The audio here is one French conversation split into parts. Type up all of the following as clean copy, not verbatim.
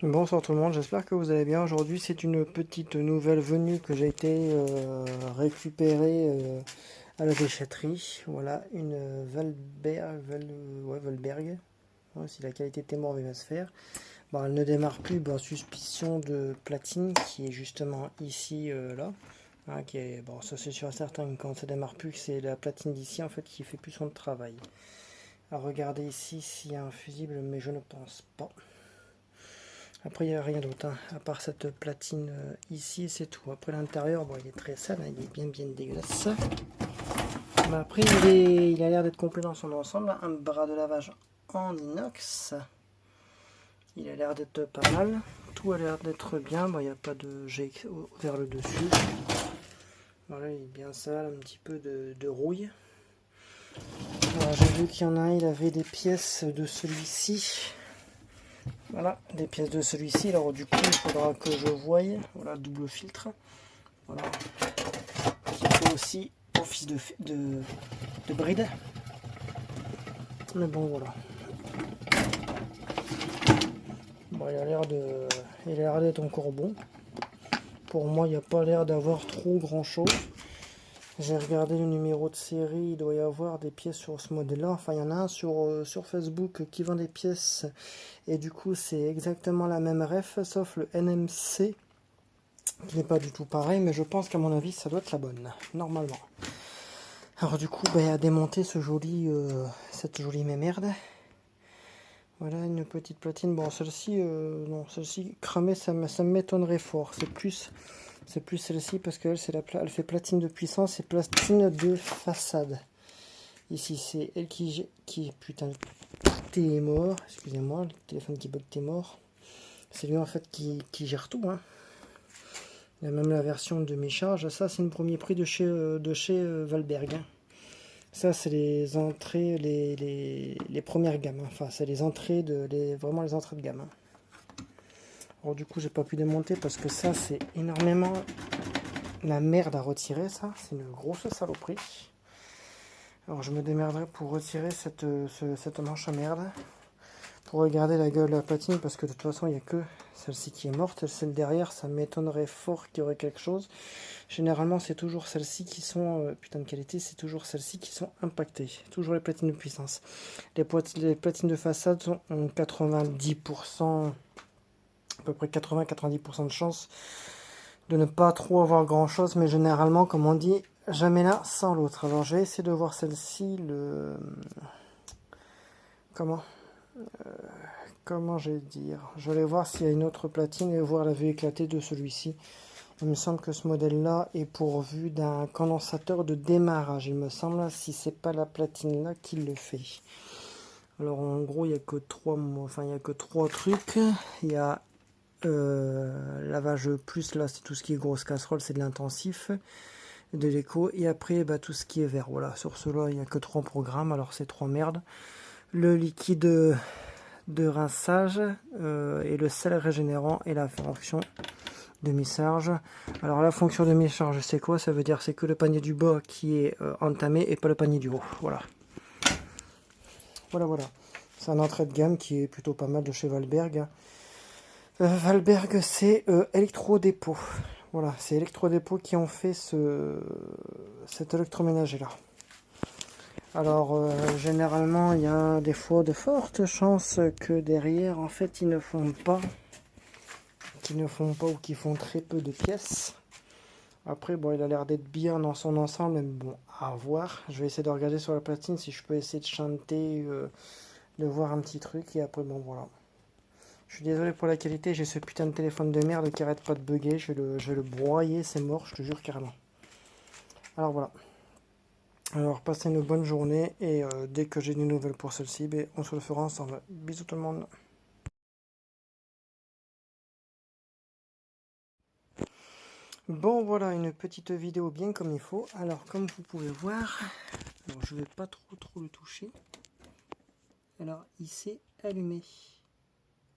Bonsoir tout le monde, j'espère que vous allez bien. Aujourd'hui, c'est une petite nouvelle venue que j'ai été récupérer à la déchetterie. Voilà, une Valberg. Ouais, si la qualité Témor va se faire. Bon, elle ne démarre plus, bon, suspicion de platine qui est justement ici, là. Hein, qui est, bon, ça c'est sûr et certain, quand ça démarre plus, c'est la platine d'ici en fait qui fait plus son travail. Alors regardez ici s'il y a un fusible, mais je ne pense pas. Après, il n'y a rien d'autre, hein, à part cette platine ici, c'est tout. Après, l'intérieur, bon, il est très sale, hein, il est bien dégueulasse. Mais après, il a l'air d'être complet dans son ensemble. Un bras de lavage en inox. Il a l'air d'être pas mal. Tout a l'air d'être bien. Bon, il n'y a pas de jet vers le dessus. Voilà, il est bien sale, un petit peu de rouille. J'ai vu qu'il y en a un, il avait des pièces de celui-ci. Voilà, des pièces de celui-ci. Alors du coup, il faudra que je voie. Voilà, double filtre. Voilà. Qui fait aussi office de bride. Mais bon, voilà. Bon, il a l'air d'être encore bon. Pour moi, il n'y a pas l'air d'avoir trop grand chose. J'ai regardé le numéro de série, il doit y avoir des pièces sur ce modèle-là. Enfin, il y en a un sur Facebook qui vend des pièces. Et du coup, c'est exactement la même ref, sauf le NMC, qui n'est pas du tout pareil. Mais je pense qu'à mon avis, ça doit être la bonne, normalement. Alors du coup, à démonter cette jolie merde. Voilà une petite platine. Bon, celle-ci, non, celle-ci cramée, ça m'étonnerait fort. C'est plus celle-ci parce qu'elle, elle fait platine de puissance et platine de façade. Ici, c'est elle putain, t'es mort. Excusez-moi, le téléphone qui bug, t'es mort. C'est lui en fait qui gère tout, hein. Il y a même la version de mes charges. Ça, c'est une premier prix de chez Valberg, hein. Ça, c'est les entrées, les premières gammes, hein. Enfin, c'est les entrées vraiment les entrées de gamme, hein. Alors du coup, j'ai pas pu démonter parce que ça, c'est énormément la merde à retirer, ça. C'est une grosse saloperie. Alors je me démerderai pour retirer cette manche à merde. Pour regarder la gueule de la platine, parce que de toute façon, il n'y a que celle-ci qui est morte. Celle derrière, ça m'étonnerait fort qu'il y aurait quelque chose. Généralement, c'est toujours celles-ci qui sont, putain de qualité, c'est toujours celles-ci qui sont impactées. Toujours les platines de puissance. Les platines de façade sont en 90%, à peu près 80-90% de chance de ne pas trop avoir grand-chose, mais généralement, comme on dit, jamais l'un sans l'autre. Alors, je vais essayer de voir celle-ci, Comment je vais dire? Je vais voir s'il y a une autre platine et voir la vue éclatée de celui-ci. Il me semble que ce modèle-là est pourvu d'un condensateur de démarrage. Il me semble, si c'est pas la platine-là qui le fait. Alors en gros, il n'y a que trois trucs. Il y a lavage plus, là c'est tout ce qui est grosse casserole, c'est de l'intensif, de l'éco. Et après, tout ce qui est vert. Voilà, sur cela, il n'y a que 3 programmes, alors c'est 3 merdes. Le liquide de rinçage et le sel régénérant et la fonction demi-charge. Alors la fonction demi-charge, c'est quoi? Ça veut dire c'est que le panier du bas qui est entamé et pas le panier du haut. Voilà. Voilà. C'est un entrée de gamme qui est plutôt pas mal de chez Valberg. Valberg, c'est Electrodépôt. Voilà, c'est Electrodépôt qui ont fait cet électroménager là. Alors généralement il y a des fois de fortes chances que derrière en fait ils ne font pas ou qui font très peu de pièces. Après bon, il a l'air d'être bien dans son ensemble, mais bon, à voir. Je vais essayer de regarder sur la platine si je peux essayer de chanter, de voir un petit truc, et après bon voilà. Je suis désolé pour la qualité, j'ai ce putain de téléphone de merde qui arrête pas de bugger, je vais le broyer, c'est mort, je te jure carrément. Alors voilà. Alors passez une bonne journée, et dès que j'ai des nouvelles pour celle-ci, on se le fera ensemble. Bisous tout le monde. Bon voilà, une petite vidéo bien comme il faut. Alors comme vous pouvez voir, alors je vais pas trop le toucher. Alors il s'est allumé.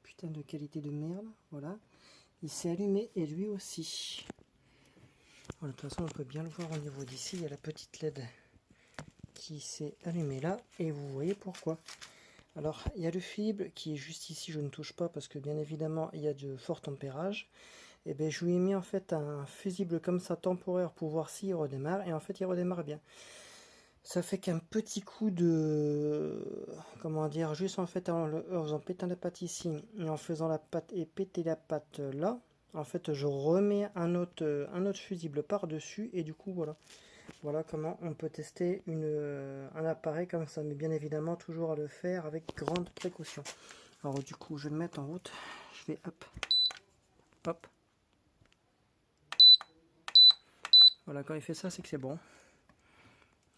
Putain de qualité de merde, voilà. Il s'est allumé et lui aussi. Voilà, de toute façon on peut bien le voir au niveau d'ici, il y a la petite LED qui s'est allumée là, et vous voyez pourquoi. Alors, il y a le fusible qui est juste ici, je ne touche pas parce que bien évidemment, il y a de forts tempérages. Et bien, je lui ai mis en fait un fusible comme ça temporaire pour voir s'il redémarre. Et en fait, il redémarre bien. Ça fait qu'un petit coup de... Comment dire? Juste en fait, en faisant péter la patte ici et en faisant la patte et péter la patte là. En fait, je remets un autre fusible par-dessus. Et du coup, voilà. Voilà comment on peut tester un appareil comme ça, mais bien évidemment toujours à le faire avec grande précaution. Alors du coup je vais le mettre en route, je vais hop, hop. Voilà, quand il fait ça c'est que c'est bon.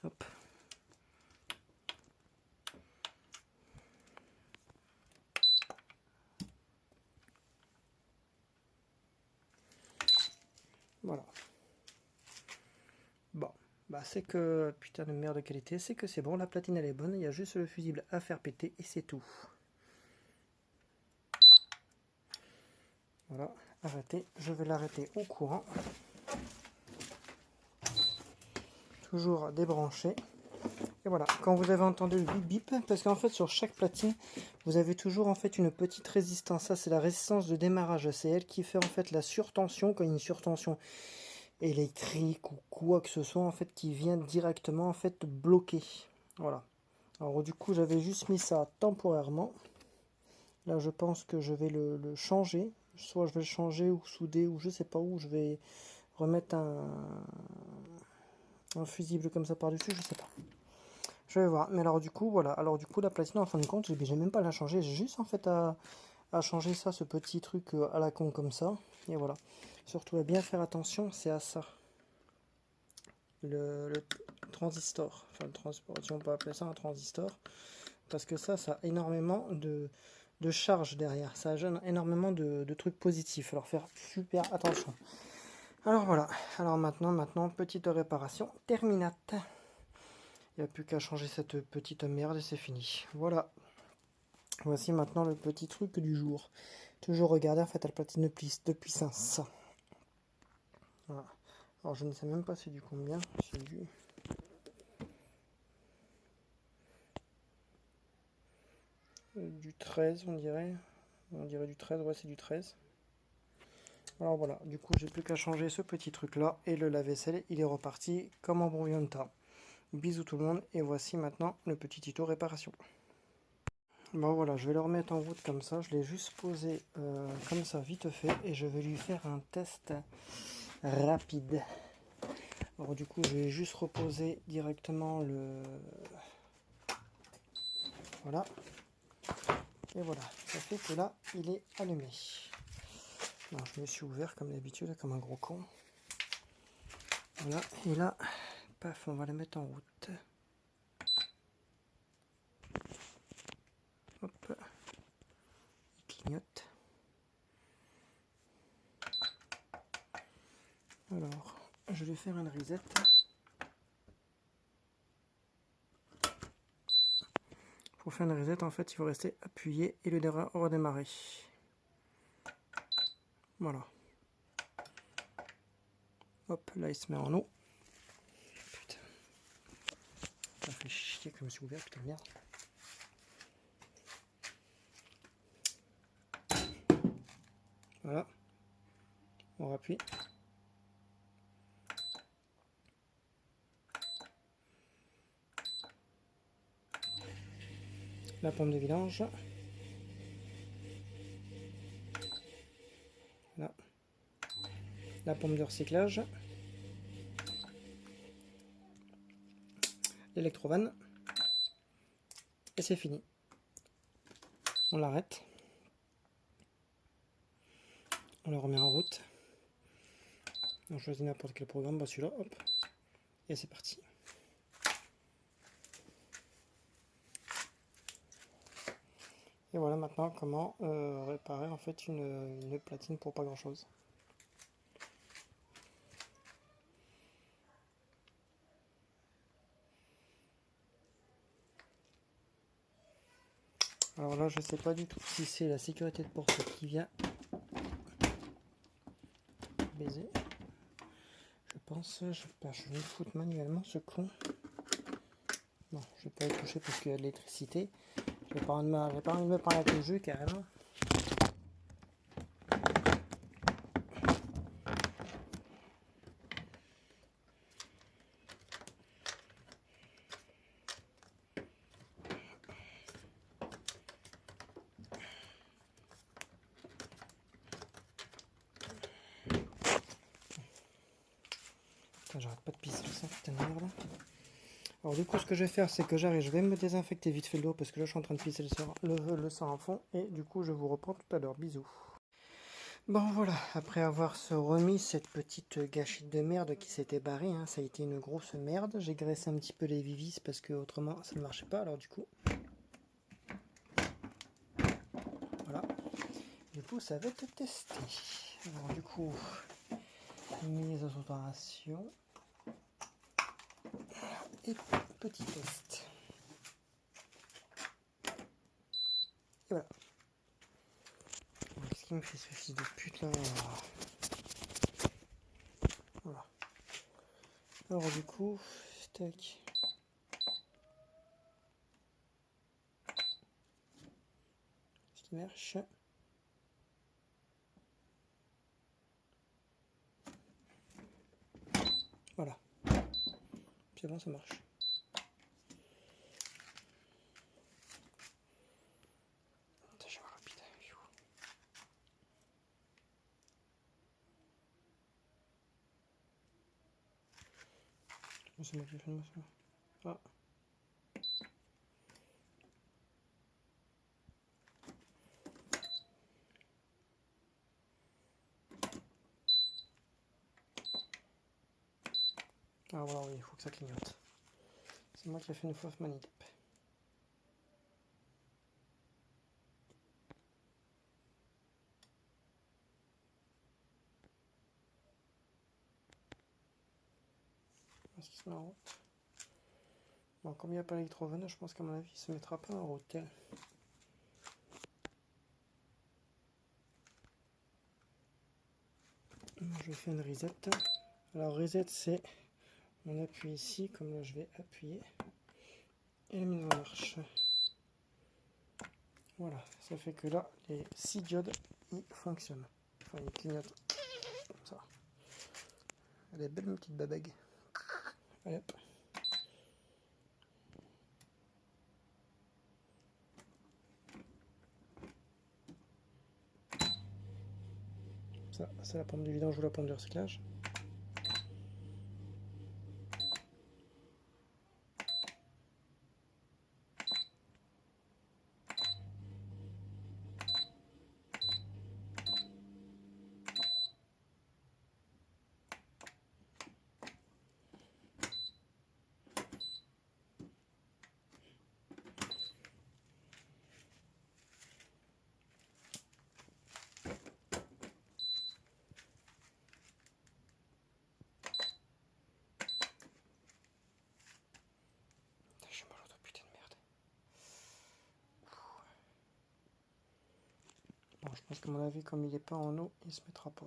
Hop. Voilà. Bon, bah c'est que, putain de merde de qualité, c'est que c'est bon, la platine elle est bonne, il y a juste le fusible à faire péter et c'est tout. Voilà, arrêtez, je vais l'arrêter au courant. Toujours débranché. Et voilà, quand vous avez entendu le bip bip, parce qu'en fait sur chaque platine, vous avez toujours en fait une petite résistance. Ça c'est la résistance de démarrage, c'est elle qui fait en fait la surtension, quand il y a une surtension électrique ou quoi que ce soit en fait qui vient directement en fait bloquer. Voilà. Alors du coup j'avais juste mis ça temporairement. Là je pense que je vais le changer. Soit je vais le changer ou souder ou je sais pas où. Je vais remettre un fusible comme ça par dessus, je sais pas. Je vais voir. Mais alors du coup voilà. Alors du coup la platine en fin de compte j'ai même pas la changer. J'ai juste en fait à changer ça, ce petit truc à la con comme ça. Et voilà. Surtout à bien faire attention, c'est à ça. Le transistor, enfin le transport, si on peut appeler ça un transistor, parce que ça a énormément de charge derrière, ça gêne énormément de trucs positifs, alors faire super attention. Alors voilà, alors maintenant petite réparation terminate. Il n'y a plus qu'à changer cette petite merde et c'est fini. Voilà, voici maintenant le petit truc du jour. Toujours regarder en fait la platine de puissance. Voilà. Alors je ne sais même pas c'est du combien, c'est du 13 on dirait du 13, ouais c'est du 13. Alors voilà, du coup j'ai plus qu'à changer ce petit truc là et le lave-vaisselle il est reparti comme en bon de temps. Bisous tout le monde et voici maintenant le petit tuto réparation. Bon voilà, je vais le remettre en route comme ça, je l'ai juste posé comme ça vite fait et je vais lui faire un test rapide. Alors du coup je vais juste reposer directement le... Voilà. Et voilà, ça fait que là il est allumé. Alors, je me suis ouvert comme d'habitude, comme un gros con. Voilà, et là, paf, on va le mettre en route. Hop, il clignote. Alors, je vais faire une reset. Pour faire une reset, en fait, il faut rester appuyé et le redémarrer. Voilà. Hop, là, il se met en eau. Putain. Ça fait chier que je me suis ouvert, putain de merde. Voilà. On rappuie. La pompe de vidange. Là. La pompe de recyclage. L'électrovanne. Et c'est fini. On l'arrête. On le remet en route. On choisit n'importe quel programme, bah celui-là, hop. Et c'est parti. Et voilà maintenant comment réparer en fait une platine pour pas grand chose. Alors là je sais pas du tout si c'est la sécurité de porte qui vient baiser. Je pense, je vais le foutre manuellement ce con. Non, je vais pas le toucher parce qu'il y a de l'électricité. J'ai pas envie de me prendre avec le jus carrément. J'arrête pas de pisser ça, putain de merde. Alors du coup ce que je vais faire c'est que j'arrive, je vais me désinfecter vite fait le dos parce que là je suis en train de pisser le sang en fond et du coup je vous reprends tout à l'heure. Bisous. Bon voilà, après avoir remis cette petite gâchette de merde qui s'était barrée, hein, ça a été une grosse merde. J'ai graissé un petit peu les vivis parce que autrement ça ne marchait pas, alors du coup. Voilà. Du coup ça va être testé. Alors du coup, mise en opération. Et petit test. Et voilà. Qu'est-ce qui me fait ce fils de pute là? Voilà. Alors du coup, tac. Ce qui marche. Voilà. C'est bon, ça marche. Je vais rapide. C'est moi qui ai fait le masque. Ah. Ah voilà, oui, il faut que ça clignote. C'est moi qui ai fait une fausse manip. Est-ce qu'il se met en route? Bon, comme il n'y a pas l'électroveneur, je pense qu'à mon avis, il se mettra pas en route. Je vais faire une reset. Alors reset, c'est on appuie ici, comme là je vais appuyer, et la mise en marche. Voilà, ça fait que là, les 6 diodes, ils fonctionnent. Enfin, ils clignotent. Comme ça. Elle est belle, ma petite babague. Allez hop. Ça, c'est la pompe de vidange ou la pompe de recyclage. J'ai mal au dos, putain de merde. Bon, je pense qu'à mon avis, comme il n'est pas en eau, il se mettra pas.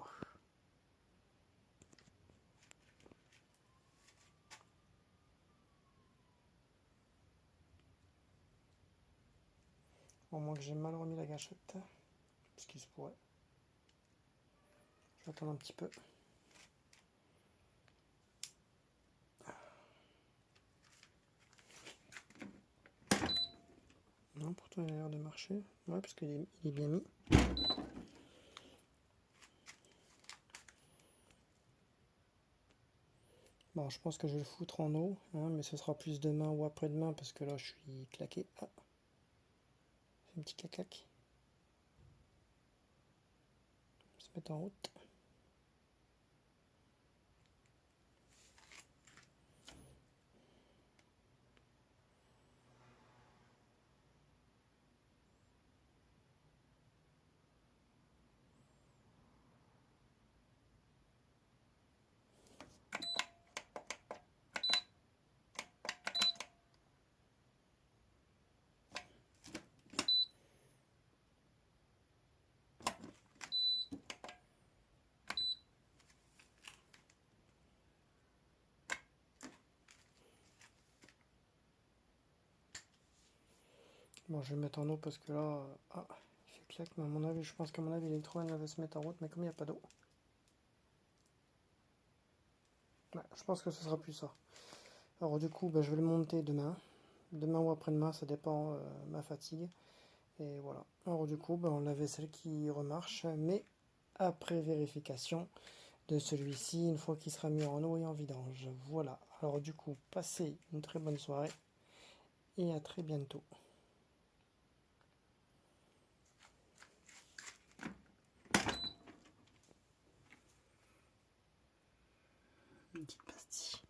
Au moins que j'ai mal remis la gâchette. Ce qui se pourrait. Je vais attendre un petit peu. Non, pourtant il a l'air de marcher. Ouais, parce qu'il est bien mis. Bon, je pense que je vais le foutre en eau, hein, mais ce sera plus demain ou après-demain parce que là je suis claqué. Ah, un petit clac-clac. Se mettre en route. Bon, je vais mettre en eau parce que là, ah, il fait claque, mais à mon avis, je pense qu'à mon avis, l'électronique va se mettre en route, mais comme il n'y a pas d'eau. Ouais, je pense que ce sera plus ça. Alors du coup, je vais le monter demain. Demain ou après-demain, ça dépend ma fatigue. Et voilà. Alors du coup, on a la vaisselle qui remarche, mais après vérification de celui-ci, une fois qu'il sera mis en eau et en vidange. Voilà. Alors du coup, passez une très bonne soirée et à très bientôt. Une petite pastille.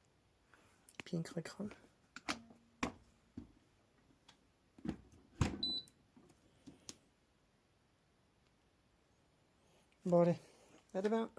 Puis une crème. Bon allez, à demain.